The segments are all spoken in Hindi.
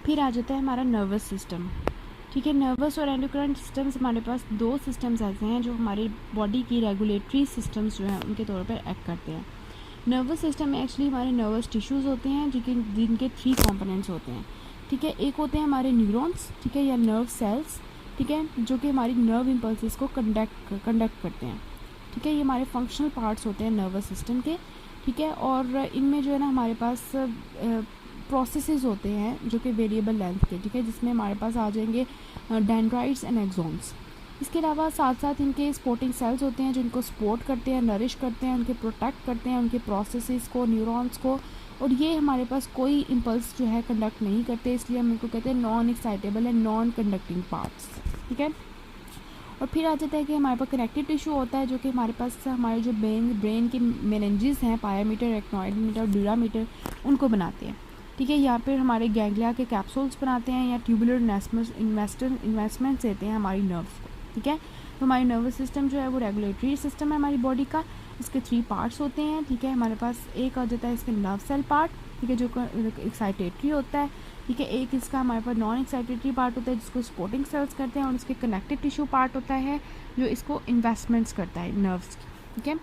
फिर आ जाता है हमारा नर्वस सिस्टम। ठीक है, नर्वस और एंडोक्राइन सिस्टम्स, हमारे पास दो सिस्टम्स ऐसे हैं जो हमारी बॉडी की रेगुलेटरी सिस्टम्स जो हैं उनके तौर पर एक्ट करते हैं। नर्वस सिस्टम में एक्चुअली हमारे नर्वस टिश्यूज़ होते हैं जिनके 3 कंपोनेंट्स होते हैं। ठीक है, एक होते हैं हमारे न्यूरॉन्स, ठीक है, या नर्व सेल्स, ठीक है, जो कि हमारी नर्व इम्पल्सेस को कंडक्ट करते हैं। ठीक है, ये हमारे फंक्शनल पार्ट्स होते हैं नर्वस सिस्टम के। ठीक है, और इनमें जो है ना हमारे पास प्रोसेसेस होते हैं जो कि वेरिएबल लेंथ के, ठीक है, जिसमें हमारे पास आ जाएंगे डेंड्राइट्स एंड एक्सॉन्स। इसके अलावा साथ साथ इनके सपोर्टिंग सेल्स होते हैं जो इनको सपोर्ट करते हैं, नरिश करते हैं, उनके प्रोटेक्ट करते हैं उनके प्रोसेसेस को, न्यूरॉन्स को। और ये हमारे पास कोई इम्पल्स जो है कंडक्ट नहीं करते, इसलिए हम इनको कहते हैं non excitable and non conducting parts. ठीक है, और फिर आ जाता है कि हमारे पास कनेक्टिव टिश्यू होता है जो कि हमारे पास हमारे जो ब्रेन के मेनिंजेस हैं, पायामीटर, एक्नॉइड मीटर, ड्यूरामीटर, उनको बनाते हैं। ठीक है, यहाँ पर हमारे गैंग्लिया के कैप्सूल्स बनाते हैं या ट्यूबुलर इन्वेस्टमेंट्स देते हैं हमारी नर्व्स को। ठीक है, तो हमारी नर्वस सिस्टम जो है वो रेगुलेटरी सिस्टम है हमारी बॉडी का। इसके 3 पार्ट्स होते हैं। ठीक है, हमारे पास एक आ जाता है इसके नर्व सेल पार्ट, ठीक है, जो एक्साइटेटरी होता है। ठीक है, एक इसका हमारे पास नॉन एक्साइटेटरी पार्ट होता है जिसको सपोर्टिंग सेल्स करते हैं, और इसके कनेक्टिव टिश्यू पार्ट होता है जो इसको इन्वेस्टमेंट्स करता है नर्व्स की। ठीक है,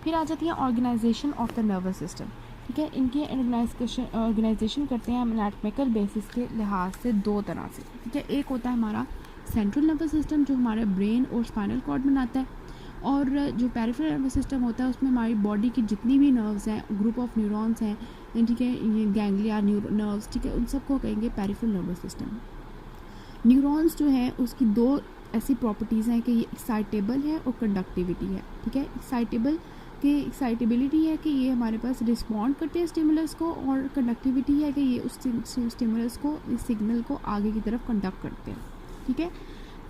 फिर आ जाती है organisation of the nervous system. ठीक है, इनकी ऑर्गेनाइजेशन करते हैं हम एनाटॉमिकल बेसिस के लिहाज से 2 तरह से। ठीक है, एक होता है हमारा सेंट्रल नर्वस सिस्टम जो हमारे ब्रेन और स्पाइनल कॉर्ड बनाता है, और जो पेरिफेरल नर्वस सिस्टम होता है उसमें हमारी बॉडी की जितनी भी नर्व्स हैं, ग्रुप ऑफ न्यूरॉन्स हैं, ठीक है, ये गैंग्लिया नर्व्स, ठीक है, उन सबको कहेंगे पेरिफेरल नर्वस सिस्टम। न्यूरॉन्स जो है उसकी 2 ऐसी प्रॉपर्टीज़ हैं कि ये एक्साइटेबल है और कंडक्टिविटी है। ठीक है, एक्साइटेबिलिटी है कि ये हमारे पास रिस्पॉन्ड करते हैं स्टिमुलस को, और कंडक्टिविटी है कि ये उस स्टिमुलस को, इस सिग्नल को आगे की तरफ कंडक्ट करते हैं। ठीक है,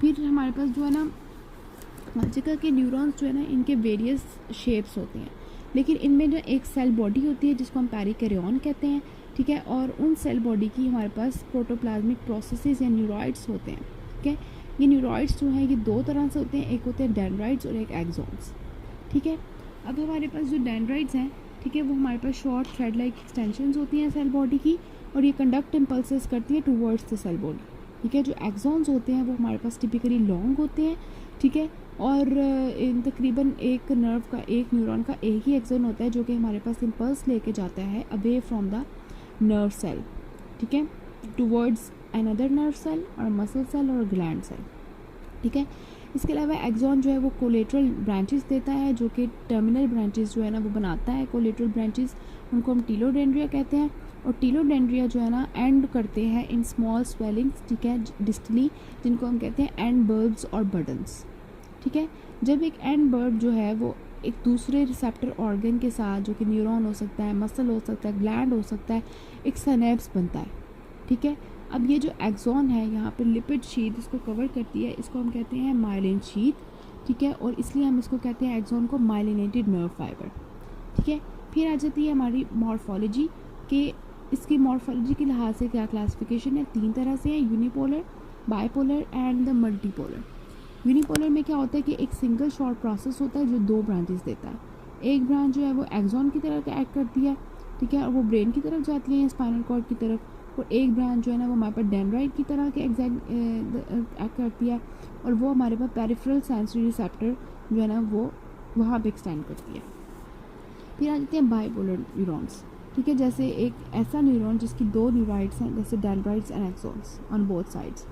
फिर हमारे पास जो है ना हर जगह के न्यूरॉन्स जो है ना इनके वेरियस शेप्स होते हैं, लेकिन इनमें जो एक सेल बॉडी होती है जिसको हम पेरिकैरियन कहते हैं। ठीक है, और उन सेल बॉडी की हमारे पास प्रोटोप्लाज्मिक प्रोसेसेस या न्यूरॉइड्स होते हैं। ठीक है, ये न्यूरॉइड्स जो हैं ये 2 तरह से होते हैं, एक होते हैं डेंड्राइट्स और एक एक्सॉन्स। ठीक है, अब हमारे पास जो डेंड्राइट्स हैं, ठीक है, वो हमारे पास शॉर्ट थ्रेड लाइक एक्सटेंशंस होती हैं सेल बॉडी की, और ये कंडक्ट इम्पल्सेस करती हैं टूवर्ड्स द सेल बॉडी। ठीक है, जो एक्सॉन्स होते हैं वो हमारे पास टिपिकली लॉन्ग होते हैं। ठीक है, और इन तकरीबन एक नर्व का, एक न्यूरॉन का एक ही एक्सॉन होता है जो कि हमारे पास इम्पल्स लेके जाता है away from the nerve cell, ठीक है, टूवर्ड्स अनदर नर्व सेल और मसल सेल और ग्लैंड सेल। ठीक है, इसके अलावा एक्सॉन जो है वो कोलेटरल ब्रांचेस देता है, जो कि टर्मिनल ब्रांचेस जो है ना वो बनाता है। कोलेटरल ब्रांचेस उनको हम टीलोडेंड्रिया कहते हैं, और टीलोडेंड्रिया जो है ना एंड करते हैं इन स्मॉल स्वेलिंग्स, ठीक है, डिस्टली, जिनको हम कहते हैं एंड बल्ब्स और बर्डन्स। ठीक है, जब एक एंड बर्ड जो है वो एक दूसरे रिसेप्टर ऑर्गन के साथ, जो कि न्यूरॉन हो सकता है, मसल हो सकता है, ग्लैंड हो सकता है, एक सिनेप्स बनता है। ठीक है, अब ये जो एक्सॉन है यहाँ पे लिपिड शीट इसको कवर करती है, इसको हम कहते हैं माइलिन शीट। ठीक है, और इसलिए हम इसको कहते हैं एक्सॉन को माइलिनेटेड नर्व फाइबर। ठीक है, फिर आ जाती है हमारी मॉर्फोलॉजी के, इसकी मॉर्फोलॉजी के लिहाज से क्या क्लासिफिकेशन है, 3 तरह से है, unipolar, bipolar and the multipolar. Unipolar में क्या होता है कि एक सिंगल शॉर्ट प्रोसेस होता है जो 2 ब्रांचेस देता है। एक ब्रांच जो है वो एक्सॉन की तरह एक्ट करती है, ठीक है, और वो ब्रेन की तरफ जाती है या स्पाइनल कॉर्ड की तरफ, और एक ब्रांच जो है ना वो हमारे पास डेंड्राइट की तरह के एक्ट करती है, और वो हमारे पास पेरिफेरल सेंसरी रिसेप्टर जो है ना वो वहाँ पे एक्सटेंड करती है। फिर आ जाते हैं बाइपोलर न्यूरॉन्स। ठीक है, जैसे एक ऐसा न्यूरॉन जिसकी 2 न्यूराइड्स हैं, जैसे dendrites and axons on both sides.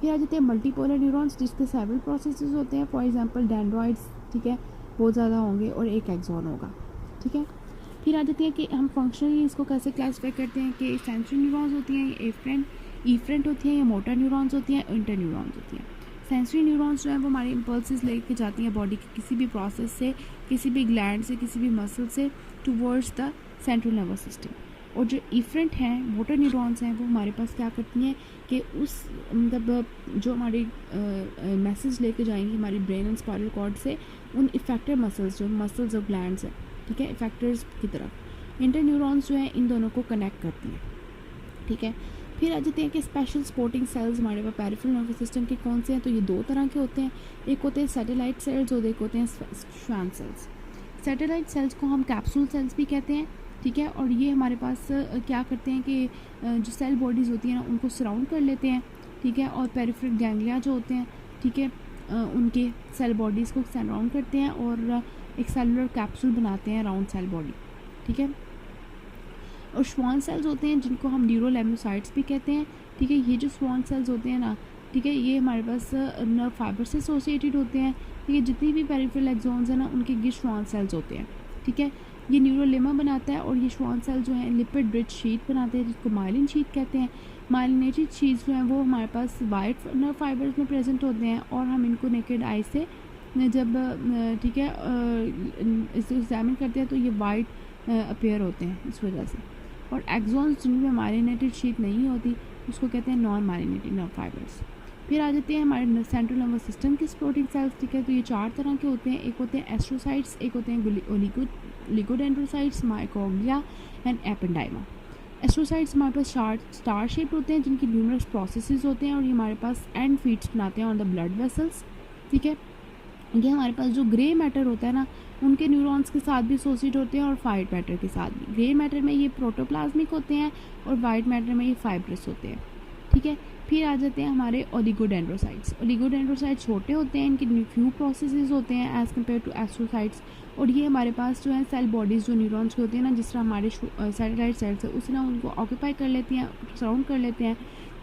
फिर आ जाते हैं मल्टीपोलर न्यूरॉन्स जिसके सेवरल प्रोसेसेस होते हैं, फॉर एग्जांपल डेंड्राइट्स, ठीक है, बहुत ज़्यादा होंगे और एक एक्सॉन होगा। ठीक है, फिर आ जाती है कि हम फंक्शनली इसको कैसे क्लासीफाई करते हैं कि सेंसरी न्यूरॉन्स होती हैं, एफरेंट होती हैं, या मोटर न्यूरॉन्स होती हैं, इंटर न्यूरॉन्स होती हैं। सेंसरी न्यूरॉन्स जो है वो हमारे इम्पल्सेस लेके जाती हैं बॉडी के किसी भी प्रोसेस से, किसी भी ग्लैंड से, किसी भी मसल से towards the central nervous system. और जो इफरेंट हैं, मोटर न्यूरॉन्स हैं, वो हमारे पास क्या करती हैं कि उस मतलब जो हमारी मैसेज लेके जाएंगी हमारी ब्रेन एंड स्पाइनल कॉर्ड से उन इफेक्टर मसल्स, जो मसल्स और ग्लैंड्स हैं, ठीक है, इफेक्टर्स की तरफ। इंटर न्यूरॉन्स जो है इन दोनों को कनेक्ट करती हैं। ठीक है, फिर आ जाते हैं कि स्पेशल सपोर्टिंग सेल्स हमारे पास पेरिफेरल नर्वस सिस्टम के कौन से हैं, तो ये 2 तरह के होते हैं, एक होते हैं सैटेलाइट सेल्स और एक होते हैं श्वान सेल्स। सैटेलाइट सेल्स को हम कैप्सूल सेल्स भी कहते हैं, ठीक है। और ये हमारे पास क्या करते हैं कि जो सेल बॉडीज़ होती हैं ना उनको सराउंड कर लेते हैं, ठीक है। और पेरिफेरल गैंग्लिया जो होते हैं, ठीक है, उनके सेल बॉडीज़ को सराउंड करते हैं और एक सेलुलर कैप्सूल बनाते हैं अराउंड सेल बॉडी, ठीक है। और श्वान सेल्स होते हैं जिनको हम न्यूरोलेम्योसाइट्स भी कहते हैं, ठीक है। ये जो श्वान सेल्स होते हैं ना, ठीक है, ये हमारे पास नर्व फाइबर से एसोसिएटेड होते हैं, ठीक है। जितनी भी पेरिफेरल एक्सॉन्स हैं ना उनके ये श्वान सेल्स होते हैं, ठीक है। ये न्यूरोलेमा बनाता है और ये श्वान सेल जो है लिपिड रिच शीट बनाते हैं जिसको माइलिन शीट कहते हैं। माइलिनेटेड शीट्स जो हैं वो हमारे पास वाइट नर्व फाइबर्स में प्रेजेंट होते हैं और हम इनको नेकेड आई से जब ठीक है इसे एग्जामिन करते हैं तो ये वाइट अपीयर होते हैं इस वजह से। और एक्सॉन्स जिनमें माइलिनेटेड शीट नहीं होती उसको कहते हैं नॉन माइलिनेटेड नर्व फाइबर्स। फिर आ जाते हैं हमारे सेंट्रल नर्वस सिस्टम के सपोर्टिंग सेल्स, ठीक है। तो ये 4 तरह के होते हैं, एक होते हैं एस्ट्रोसाइट्स, एक होते हैं ओलिगोडेंड्रोसाइट्स, माइक्रोग्लिया एंड एपेंडाइमा। एस्ट्रोसाइट्स हमारे पास स्टार शेप होते हैं जिनकी न्यूमरस प्रोसेसेस होते हैं और ये हमारे पास एंड फीड्स बनाते हैं ऑन द ब्लड वेसल्स, ठीक है। ये हमारे पास जो ग्रे मैटर होता है ना उनके न्यूरॉन्स के साथ भी एसोसिएट होते हैं और वाइट मैटर के साथ भी। ग्रे मैटर में ये प्रोटोप्लाज्मिक होते हैं और वाइट मैटर में ये फाइब्रस होते हैं, ठीक है। फिर आ जाते हैं हमारे ओलिगोडेंड्रोसाइट्स। ओलिगोडेंड्रोसाइट्स छोटे होते हैं, इनके फ्यू प्रोसेसेस होते हैं एज़ कम्पेयर टू एस्ट्रोसाइट्स। और ये हमारे पास जो है सेल बॉडीज़ जो न्यूरॉन्स के होते हैं ना, जिस तरह हमारे सैटेलाइट सेल्स है उस तरह उनको ऑक्यूपाई कर लेती हैं, सराउंड कर लेते हैं।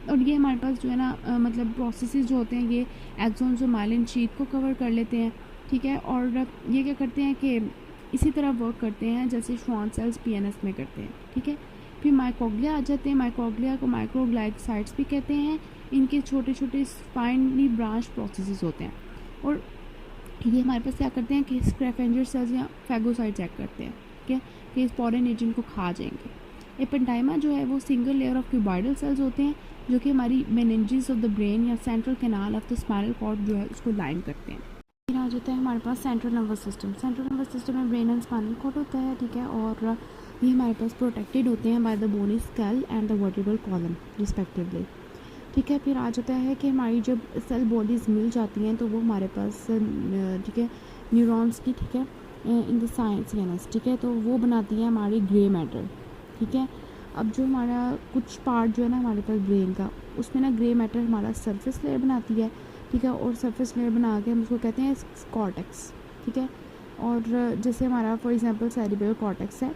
और ये हमारे पास जो है ना मतलब प्रोसेसेस जो होते हैं ये एक्सॉन्स और माइलिन शीट को कवर कर लेते हैं, ठीक है। और ये क्या करते हैं कि इसी तरह वर्क करते हैं जैसे श्वान सेल्स पीएनएस में करते हैं, ठीक है। फिर माइक्रोग्लिया आ जाते हैं। माइक्रोग्लिया को माइक्रोग्लाइकोसाइट्स भी कहते हैं। इनके छोटे छोटे फाइनली ब्रांच प्रोसेसेस होते हैं और ये हमारे पास क्या करते हैं कि स्क्रैफेंजर सेल्स या फैगोसाइट चेक करते हैं, ठीक है, कि इस फॉरेन एजेंट को खा जाएंगे। एपेंडाइमा जो है वो single layer of cuboidal cells होते हैं जो कि हमारी मेनिंजेस ऑफ द ब्रेन या central canal of the spinal cord जो है उसको लाइन करते हैं। फिर आ जाता है हमारे पास central nervous system. Central nervous system में ब्रेन एंड स्पाइनल कॉर्ड होता है, ठीक है। और ये हमारे पास प्रोटेक्टेड होते हैं by the bony skull and the vertebral column respectively, ठीक है। फिर आ जाता है कि हमारी जब सेल बॉडीज़ मिल जाती हैं तो वो हमारे पास ठीक है न्यूरॉन्स की, ठीक है, इन द साइनस, ठीक है, तो वो बनाती है हमारी ग्रे मैटर, ठीक है। अब जो हमारा कुछ पार्ट जो है ना हमारे पास ब्रेन का उसमें ना ग्रे मैटर हमारा सरफेस लेयर बनाती है, ठीक है। और सरफेस लेयर बना के हम उसको कहते हैं कॉर्टेक्स, ठीक है। और जैसे हमारा फॉर एग्जांपल सेरिब्रल कॉर्टेक्स है,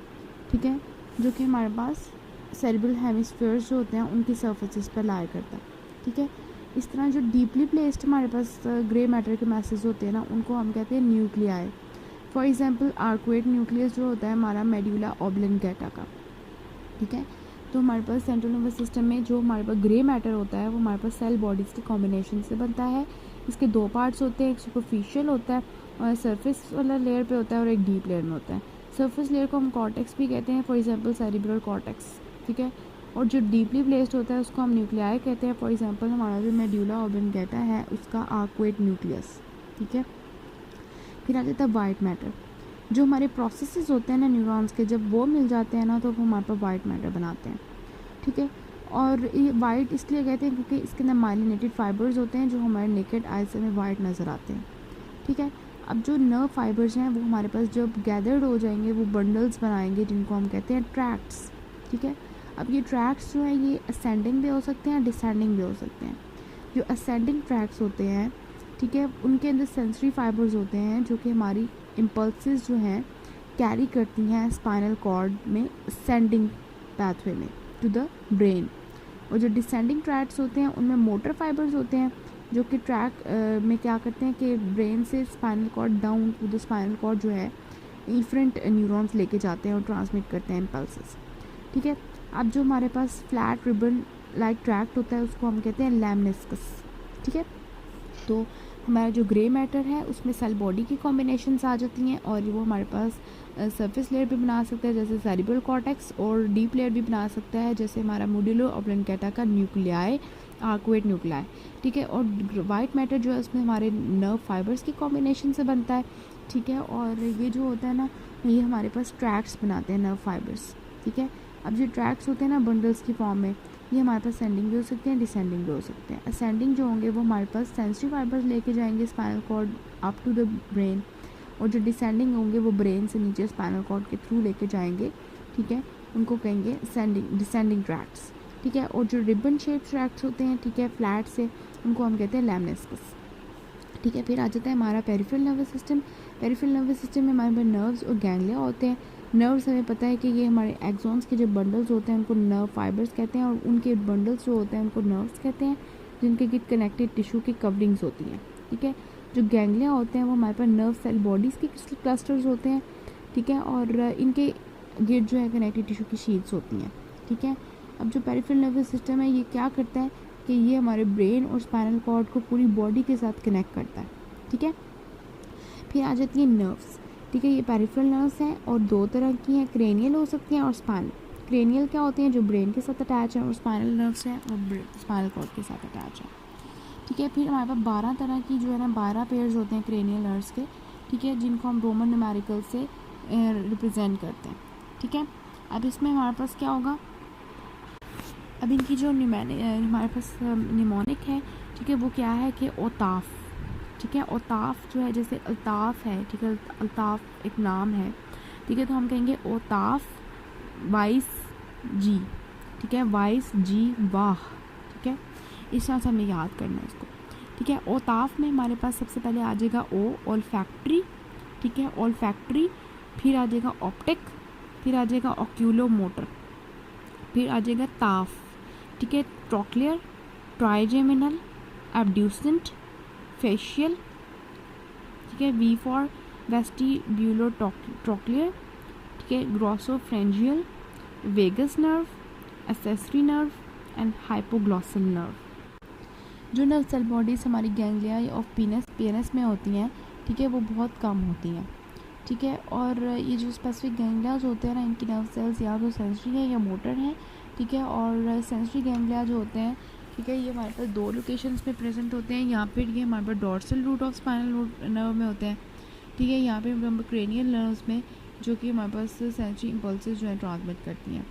ठीक है, जो कि हमारे पास सेरिब्रल हेमिस्फीयर्स जो होते हैं उनकी सर्फेसिस पर लाया करता है, ठीक है। इस तरह जो डीपली प्लेस्ड हमारे पास ग्रे मैटर के मैसेज होते हैं ना उनको हम कहते हैं nuclei. For example arcuate nucleus जो होता है हमारा मेड्यूला ऑब्लिंगेटा का, ठीक है। तो हमारे पास सेंट्रल नर्वस सिस्टम में जो हमारे पास ग्रे मैटर होता है वो हमारे पास सेल बॉडीज़ के कॉम्बिनेशन से बनता है। इसके 2 पार्ट्स होते हैं, एक सुपरफिशियल होता है और सरफेस वाला लेयर पे होता है और एक डीप लेयर में होता है। सरफेस लेयर को हम कॉर्टेक्स भी कहते हैं, फॉर एग्जांपल सेरिब्रल कॉर्टेक्स, ठीक है। और जो डीपली प्लेस्ड होता है उसको हम न्यूक्लियाई कहते हैं, फॉर एग्जांपल हमारा जो मेड्यूला ऑब्लिंगेटा है उसका आर्कुएट न्यूक्लियस, ठीक है। फिर आ जाता है वाइट मैटर। जो हमारे प्रोसेसेस होते हैं ना न्यूरॉन्स के, जब वो मिल जाते हैं ना तो वो हमारे पास वाइट मैटर बनाते हैं, ठीक है। और ये वाइट इसलिए कहते हैं क्योंकि इसके अंदर माइलिनेटेड फाइबर्स होते हैं जो हमारे नेकेड आई से हमें वाइट नज़र आते हैं, ठीक है। अब जो नर्व फाइबर्स हैं वो हमारे पास जब गैदर्ड हो जाएंगे वो बंडल्स बनाएंगे जिनको हम कहते हैं ट्रैक्ट्स, ठीक है। अब ये ट्रैक्ट्स जो हैं ये असेंडिंग भी हो सकते हैं, डिसेंडिंग भी हो सकते हैं। जो असेंडिंग ट्रैक्ट्स होते हैं, ठीक है, उनके अंदर सेंसरी फाइबर्स होते हैं जो कि हमारी इम्पल्सेस जो हैं कैरी करती हैं स्पाइनल कॉर्ड में असेंडिंग पाथवे में टू द ब्रेन। और जो डिसेंडिंग ट्रैक्ट्स होते हैं उनमें मोटर फाइबर्स होते हैं जो कि ट्रैक में क्या करते हैं कि ब्रेन से spinal cord down to the spinal cord जो है डिफरेंट न्यूरॉन्स लेके जाते हैं और ट्रांसमिट करते हैं इम्पल्सेस, ठीक है। अब जो हमारे पास फ्लैट रिबन लाइक ट्रैक्ट होता है उसको हम कहते हैं लैमनिस्कस, ठीक है। तो हमारा जो ग्रे मैटर है उसमें सेल बॉडी की कॉम्बिनेशंस आ जाती हैं और वो हमारे पास सरफेस लेयर भी बना सकता है जैसे सेरिब्रल कॉर्टेक्स और डीप लेयर भी बना सकता है जैसे हमारा मेडुला ऑब्लिंगेटा का न्यूक्लियाई, आर्कुएट न्यूक्लियाई, ठीक है। और वाइट मैटर जो है उसमें हमारे नर्व फाइबर्स की कॉम्बिनेशन से बनता है, ठीक है। और ये जो होता है ना ये हमारे पास ट्रैक्ट्स बनाते हैं नर्व फाइबर्स, ठीक है। अब जो ट्रैक्ट्स होते हैं ना बंडल्स की फॉर्म में ये हमारे पास असेंडिंग भी हो सकते हैं, डिसेंडिंग भी हो सकते हैं। असेंडिंग जो होंगे वो हमारे पास सेंसरी फाइबर्स लेके जाएंगे spinal cord up to the brain और जो डिसेंडिंग होंगे वो ब्रेन से नीचे स्पाइनल कॉर्ड के थ्रू लेके जाएंगे ठीक है, उनको कहेंगे डिसेंडिंग ट्रैक्ट्स, ठीक है। और जो रिबन शेप ट्रैक्ट्स होते हैं, ठीक है, फ्लैट से, उनको हम कहते हैं लैमनिस्कस, ठीक है। फिर आ जाता है हमारा peripheral nervous system. Peripheral nervous system में हमारे पास नर्व्स और गैंग्लिया होते हैं। नर्व्स हमें पता है कि ये हमारे एक्सॉन्स के जो बंडल्स होते हैं उनको नर्व फाइबर्स कहते हैं, और उनके बंडल्स जो होते हैं उनको नर्व्स कहते हैं, जिनके कि कनेक्टेड टिश्यू की कवरिंग्स होती हैं, ठीक है। जो गैंग्लिया होते हैं वो हमारे पास नर्व सेल बॉडीज़ के क्लस्टर्स होते हैं, ठीक है, और इनके गिर्द जो है कनेक्टिव टिश्यू की शीट्स होती हैं, ठीक है। अब जो पेरिफेरल नर्वस सिस्टम है ये क्या करता है कि ये हमारे ब्रेन और स्पाइनल कॉर्ड को पूरी बॉडी के साथ कनेक्ट करता है, ठीक है। फिर आ जाती है नर्व्स, ठीक है। ये पेरिफेरल नर्व्स हैं और दो तरह की हैं, क्रेनियल हो सकती हैं और स्पाइनल। क्रेनियल क्या होते हैं, जो ब्रेन के साथ अटैच है, और स्पाइनल नर्व्स हैं और स्पाइनल कॉर्ड के साथ अटैच है, ठीक है। फिर हमारे पास 12 तरह की जो है ना 12 पेयर्स होते हैं क्रेनियल नर्व्स के, ठीक है, जिनको हम रोमन न्यूमेरिकल से रिप्रेजेंट करते हैं, ठीक है। अब इसमें हमारे पास क्या होगा, अब इनकी जो हमारे पास निमोनिक है, ठीक है, वो क्या है कि ओताफ, ठीक है। ओताफ जो है जैसे अल्ताफ़ है, ठीक है, अल्ताफ़ एक नाम है, ठीक है, तो हम कहेंगे ओताफ वाइस जी, ठीक है, वाइस जी वाह, ठीक है। इस तरह से हमें याद करना है इसको, ठीक है। ओताफ में हमारे पास सबसे पहले आ जाएगा ओल फैक्ट्री, ठीक है, ओल फैक्ट्री। फिर आ जाएगा ऑप्टिक, फिर आ जाएगा ऑक्यूलो मोटर, फिर आ जाएगा ताफ, ठीक है, ट्रॉक्लियर, ट्राइजेमिनल, एब्ड्यूसेंट, फेशियल, ठीक है, वी फॉर वेस्टिब्यूलो ट्रॉक्लियर, ठीक है, glossopharyngeal, vagus nerve, accessory nerve and hypoglossal nerve. जो नर्व सेल बॉडीज़ हमारी गैंग्लिया ऑफ पीनस में होती हैं, ठीक है, वो बहुत कम होती हैं, ठीक है। और ये जो स्पेसिफिक गैंग्लियाज होते हैं ना, इनकी नर्व सेल्स या तो सेंसरी है या मोटर हैं, ठीक है। और सेंसरी गैंग्लिया जो होते हैं, ठीक है, ये हमारे पास 2 लोकेशंस में प्रेजेंट होते हैं। यहाँ पे ये हमारे पास dorsal root of spinal nerve में होते हैं, ठीक है। यहाँ पे क्रेनियल नर्व्स में, जो कि हमारे पास सेंसरी इम्पल्सेस जो है ट्रांसमिट करती हैं,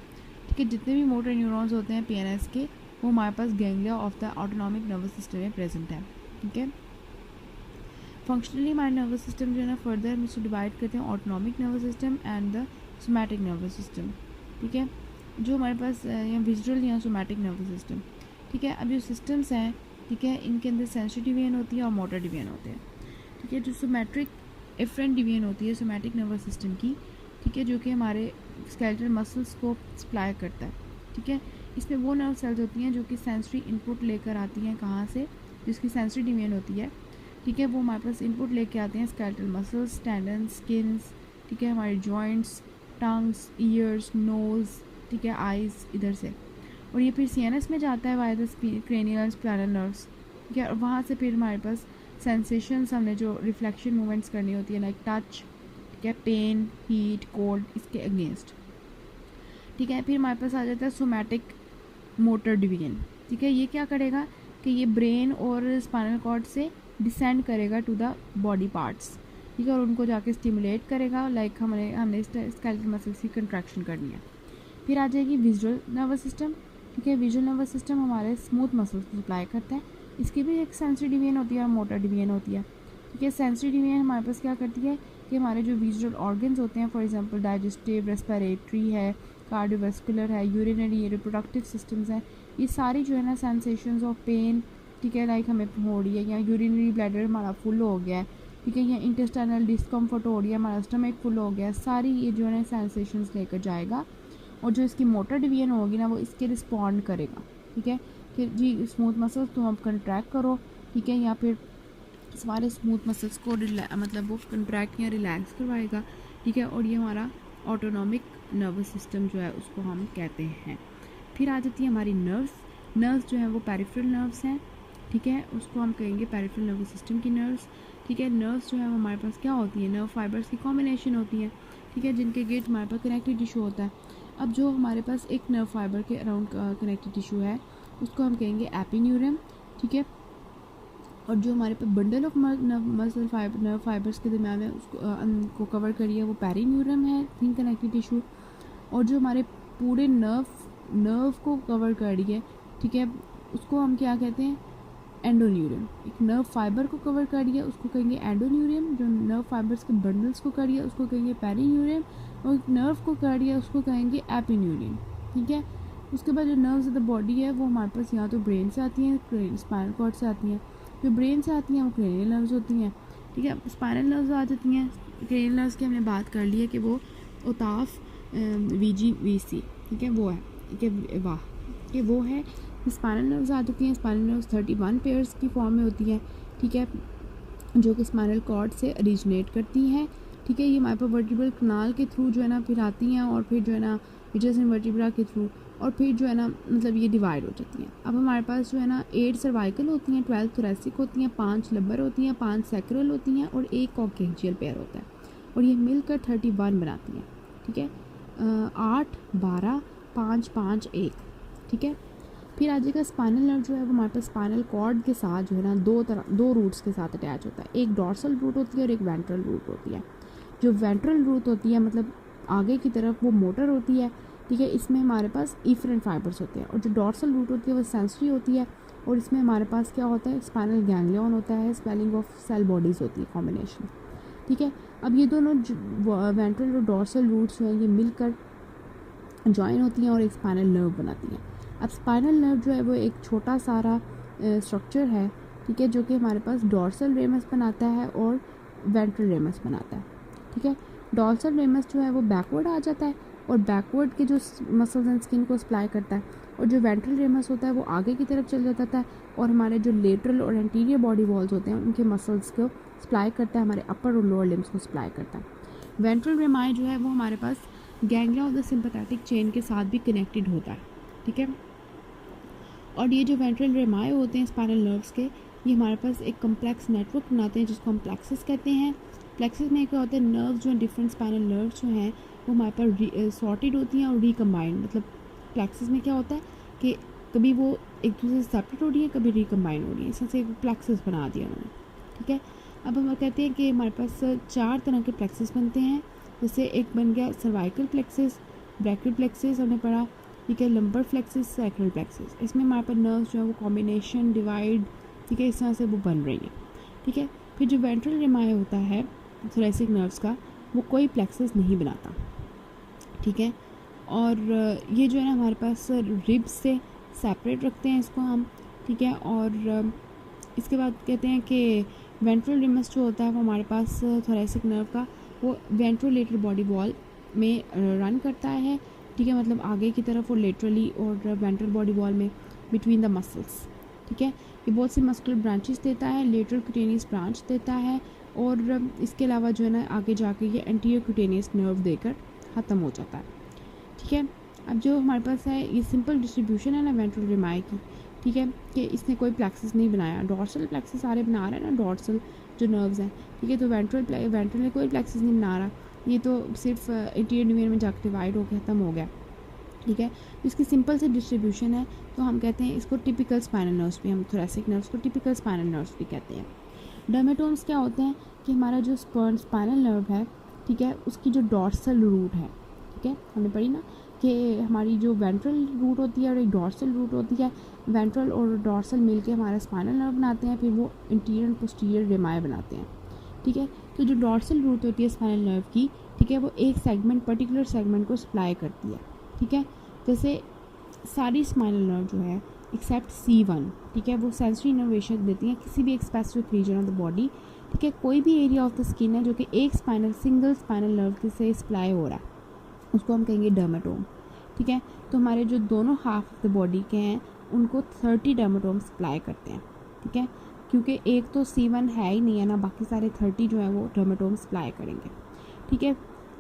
ठीक है। जितने भी मोटर न्यूरॉन्स होते हैं पीएनएस के, वो हमारे पास ganglia of the autonomic nervous system में प्रेजेंट है, ठीक है। फंक्शनली हमारे नर्वस सिस्टम जो है ना फर्दर हम इसको डिवाइड करते हैं autonomic nervous system and the somatic nervous system, ठीक है। जो हमारे पास या विजुअल या सोमैटिक नर्वस सिस्टम, ठीक है। अब जो सिस्टम्स हैं, ठीक है, इनके अंदर सेंसरी डिवीजन होती है और मोटर डिवीजन होते हैं, ठीक है। जो सोमैट्रिक एफरेंट डिवीजन होती है सोमैटिक नर्वस सिस्टम की, ठीक है, जो कि हमारे स्केलेटल मसल्स को सप्लाई करता है, ठीक है। इसमें वो नर्व सेल्स होती हैं जो कि सेंसरी इनपुट लेकर आती हैं, कहाँ से, जिसकी सेंसरी डिवीजन होती है, ठीक है, वो हमारे पास इनपुट लेके आते हैं स्केलेटल मसल्स, टेंडन्स, स्किन्स, ठीक है, हमारे जॉइंट्स, टंग्स, ईयर्स, नोज़, ठीक है, आइज़ इधर से, और ये फिर सीएनएस में जाता है via the cranial and spinal nerves, ठीक है। और वहाँ से फिर हमारे पास सेंसेशंस, हमने जो रिफ्लेक्शन मूवमेंट्स करनी होती है लाइक टच, ठीक है, पेन, हीट, कोल्ड, इसके अगेंस्ट, ठीक है। फिर हमारे पास आ जाता है सोमैटिक मोटर डिवीजन, ठीक है। ये क्या करेगा कि ये ब्रेन और स्पाइनल कॉर्ड से डिसेंड करेगा टू द बॉडी पार्ट्स, ठीक है, और उनको जाके स्टिमुलेट करेगा, लाइक हमने स्केलेटल मसल्स की कंट्रैक्शन करनी है। फिर आ जाएगी विजुअल नर्वस सिस्टम, ठीक है। विजुअल नर्वस सिस्टम हमारे स्मूथ मसल्स को सप्लाई करता है, इसकी भी एक सेंसरी डिवीजन होती है और मोटर डिवीजन होती है, ठीक है। सेंसरी डिवीजन हमारे पास क्या करती है कि हमारे जो विजुअल ऑर्गन्स होते हैं, फॉर एग्जांपल डाइजेस्टिव, रेस्पिरेटरी है, कार्डियोवैस्कुलर है, यूरिनरी, रिप्रोडक्टिव सिस्टम्स हैं, ये सारी जो है ना सेंसेशंस ऑफ पेन, ठीक है, लाइक हमें हो रही है, या यूरिनरी ब्लैडर हमारा फुल हो गया है, ठीक है, या इंटेस्टाइनल डिस्कम्फर्ट हो रही है, हमारा स्टमक फुल हो गया है, सारी ये जो है ना सेंसेशंस लेकर जाएगा, और जो इसकी मोटर डिवीजन होगी ना वो इसके रिस्पॉन्ड करेगा, ठीक है। फिर जी स्मूथ मसल्स तुम अब कंट्रैक्ट करो, ठीक है, या फिर सारे स्मूथ मसल्स को मतलब वो कंट्रैक्ट या रिलैक्स करवाएगा, ठीक है। और ये हमारा ऑटोनॉमिक नर्वस सिस्टम जो है उसको हम कहते हैं। फिर आ जाती है हमारी नर्व्स जो है वो पेरिफेरल नर्व्स हैं, ठीक है, उसको हम कहेंगे पेरिफेरल नर्वस सिस्टम की नर्व्स, ठीक है। नर्व्स जो है वो हमारे पास क्या होती है, नर्व फाइबर्स की कॉम्बिनेशन होती है, ठीक है, जिनके गेट हमारे पास कनेक्टिव टिश्यू होता है। अब जो हमारे पास एक नर्व फाइबर के अराउंड कनेक्टिव टिश्यू है उसको हम कहेंगे एपिन्यूरम, ठीक है। और जो हमारे पास बंडल ऑफ नर्व फाइबर्स के दरम्यान में उसको कवर करिए वो पेरिन्यूरम है, थिन कनेक्टिव टिश्यू। और जो हमारे पूरे नर्व को कवर कर रही है, ठीक है, उसको हम क्या कहते हैं, एंडोन्यूरियम। एक नर्व फाइबर को कवर कर रही है उसको कहेंगे एंडोन्यूरियम, जो नर्व फाइबर्स के बंडल्स को कर रही है उसको कहेंगे पेरीन्यूरियम, और एक नर्व को कर रही है उसको कहेंगे एपिन्यूरियम। ठीक है, उसके बाद जो नर्व्स ऑफ द बॉडी है वो हमारे पास या तो ब्रेन से आती हैं, स्पाइनल कॉर्ड से आती हैं। जो ब्रेन से आती हैं वो क्रेनियल नर्व्स होती हैं। ठीक है, स्पाइनल नर्व्स आ जाती हैं। क्रेनियल नर्व्स की हमने बात कर ली है कि वो ओताफ VGVC, ठीक है, वो है, ठीक है, वाह, कि वो है। स्पाइनल नर्व्स आ जाती हैं। स्पाइनल नर्व्स 31 पेयर्स की फॉर्म में होती है। ठीक है, जो कि स्पाइनल कॉर्ड से ओरिजिनेट करती हैं। ठीक है, ये हमारे पास वर्टिब्रल कनाल के थ्रू जो है ना फिर आती हैं, और फिर जो है ना विजस इन वर्टिब्रा के थ्रू, और फिर जो है ना मतलब ये डिवाइड हो जाती हैं। अब हमारे पास जो है ना 8 सर्वाइकल होती हैं, 12 थोरेसिक होती हैं, 5 लंबर होती हैं, 5 सैक्रल होती हैं, और 1 कॉकेजियल पेयर होता है, और ये मिलकर 31 बनाती हैं। ठीक है, 8 12 5 5 1। ठीक है, फिर आ जाएगा स्पाइनल नर्व जो है वो हमारे पास स्पाइनल कॉर्ड के साथ जो है ना दो रूट्स के साथ अटैच होता है। एक डॉर्सल रूट होती है और एक वेंट्रल रूट होती है। जो वेंट्रल रूट होती है मतलब आगे की तरफ वो मोटर होती है। ठीक है, इसमें हमारे पास इफरेंट फाइबर्स होते हैं, और जो डॉर्सल रूट होती है वो सेंसरी होती है, और इसमें हमारे पास क्या होता है, स्पाइनल गैंग्लियन होता है, स्पेलिंग ऑफ सेल बॉडीज़ होती है, कॉम्बिनेशन। ठीक है, अब ये दोनों वेंट्रल और डॉर्सल रूट्स हैं ये मिलकर जॉइन होती हैं और एक स्पाइनल नर्व बनाती हैं। अब स्पाइनल नर्व जो है वो एक छोटा सारा स्ट्रक्चर है। ठीक है, जो कि हमारे पास डॉर्सल रेमस बनाता है और वेंट्रल रेमस बनाता है। ठीक है, डॉर्सल रेमस जो है वो बैकवर्ड आ जाता है और बैकवर्ड के जो मसल्स एंड स्किन को सप्लाई करता है, और जो वेंट्रल रेमस होता है वो आगे की तरफ चल जाता है और हमारे जो लेटरल और एंटीरियर बॉडी वॉल्स होते हैं उनके मसल्स को सप्लाई करता है, हमारे अपर और लोअर लिम्स को सप्लाई करता है। वेंट्रल रेमाई जो है वो हमारे पास ganglia of the sympathetic chain के साथ भी कनेक्टेड होता है। ठीक है, और ये जो वेंट्रल रेमाई होते हैं स्पाइनल नर्व्स के, ये हमारे पास एक कम्प्लेक्स नेटवर्क बनाते हैं जिसको हम प्लेक्सस कहते हैं। प्लेक्सस में क्या होता है, नर्व्स जो डिफरेंट स्पाइनल नर्व्स जो हैं वो हमारे पास सॉर्टेड होती हैं और रिकम्बाइंड। मतलब प्लेक्सस में क्या होता है कि कभी वो एक दूसरे से सेपरेट हो रही है, कभी रिकम्बाइंड हो रही है, इससे एक प्लेक्सस बना दिया उन्होंने। ठीक है, अब हम कहते हैं कि हमारे पास 4 तरह के प्लेक्सस बनते हैं। जैसे एक बन गया सर्वाइकल प्लेक्सस, ब्रैकियल प्लेक्सस हमने पढ़ा। ठीक है, लंबर प्लेक्सस, सैक्रल प्लेक्सस। इसमें हमारे पास नर्व्स जो है वो कॉम्बिनेशन, डिवाइड, ठीक है, इस तरह से वो बन रही है। ठीक है, फिर जो वेंट्रल रेमाई होता है थोरेसिक नर्व्स का, वो कोई प्लेक्सस नहीं बनाता। ठीक है, और ये जो है ना हमारे पास रिब्स से सेपरेट रखते हैं इसको हम। ठीक है, और इसके बाद कहते हैं कि वेंट्रल रेमस जो होता है वो हमारे पास थोरेसिक नर्व का वो वेंट्रोलेटरल बॉडी वॉल में रन करता है। ठीक है, मतलब आगे की तरफ और लेटरली और वेंट्रल बॉडी वॉल में बिटवीन द मसल्स। ठीक है, ये बहुत सी मस्कुलर ब्रांचेस देता है, लेटरल क्यूटेनियस ब्रांच देता है, और इसके अलावा जो है ना आगे जाके ये एंटीरियर क्यूटेनियस नर्व देकर ख़त्म हो जाता है। ठीक है, अब जो हमारे पास है ये सिंपल डिस्ट्रीब्यूशन है ना वेंट्रल रेमाई की। ठीक है, कि इसने कोई प्लेक्सस नहीं बनाया, डॉर्सल प्लेक्सस सारे बना रहे हैं ना, डॉर्सल जो नर्व्स हैं। ठीक है, तो वेंट्रल ने कोई प्लेक्सस नहीं बना रहा, ये तो सिर्फ इंटीरियर न्यूमेर में जाकर डिवाइड होकर ख़त्म हो गया। ठीक है, इसकी सिंपल से डिस्ट्रीब्यूशन है, तो हम कहते हैं इसको टिपिकल स्पाइनल नर्व्स भी, हम थोरेसिक नर्व्स को टिपिकल स्पाइनल नर्व्स भी कहते हैं। डर्मेटोम्स क्या होते हैं कि हमारा जो स्पाइनल नर्व है, ठीक है, उसकी जो डॉर्सल रूट है, ठीक है, हमने पढ़ी ना कि हमारी जो वेंट्रल रूट होती है और एक डॉर्सल रूट होती है, वेंट्रल और डॉर्सल मिलके हमारा स्पाइनल नर्व बनाते हैं, फिर वो इंटीरियर पोस्टीरियर रेमाई बनाते हैं। ठीक है, तो जो डॉर्सल रूट होती है स्पाइनल नर्व की, ठीक है, वो एक सेगमेंट पर्टिकुलर सेगमेंट को सप्लाई करती है। ठीक है, जैसे सारी स्पाइनल नर्व जो है एक्सेप्ट C1, ठीक है, वो सेंसरी इनर्वेशन देती हैं किसी भी एक specific region of the body. ठीक है, कोई भी एरिया ऑफ द स्किन है जो कि एक सिंगल स्पाइनल नर्व से सप्लाई हो रहा है, उसको हम कहेंगे डर्मेटोम। ठीक है, तो हमारे जो दोनों हाफ ऑफ द बॉडी के हैं उनको 30 डर्मेटोम सप्लाई करते हैं। ठीक है, क्योंकि एक तो C1 है ही नहीं है ना, बाकी सारे 30 जो है वो डर्मेटोम सप्लाई करेंगे। ठीक है,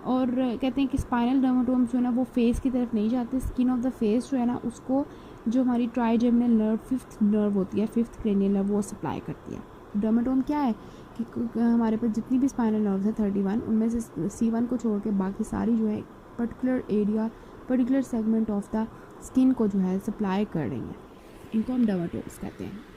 और कहते हैं कि स्पाइनल डर्मेटोम्स जो है ना वो फेस की तरफ नहीं जाते, स्किन ऑफ द फेस जो है ना उसको जो हमारी ट्राइजेमिनल नर्व 5th नर्व होती है, 5th क्रेनियल नर्व, वो सप्लाई करती है। डर्मेटोम क्या है कि हमारे पास जितनी भी स्पाइनल नर्व्स हैं 31, उनमें से C1 को छोड़ के बाकी सारी जो है particular area, particular segment of the skin को जो है सप्लाई कर रही हैं, इनको हम डर्मेटोम्स कहते हैं।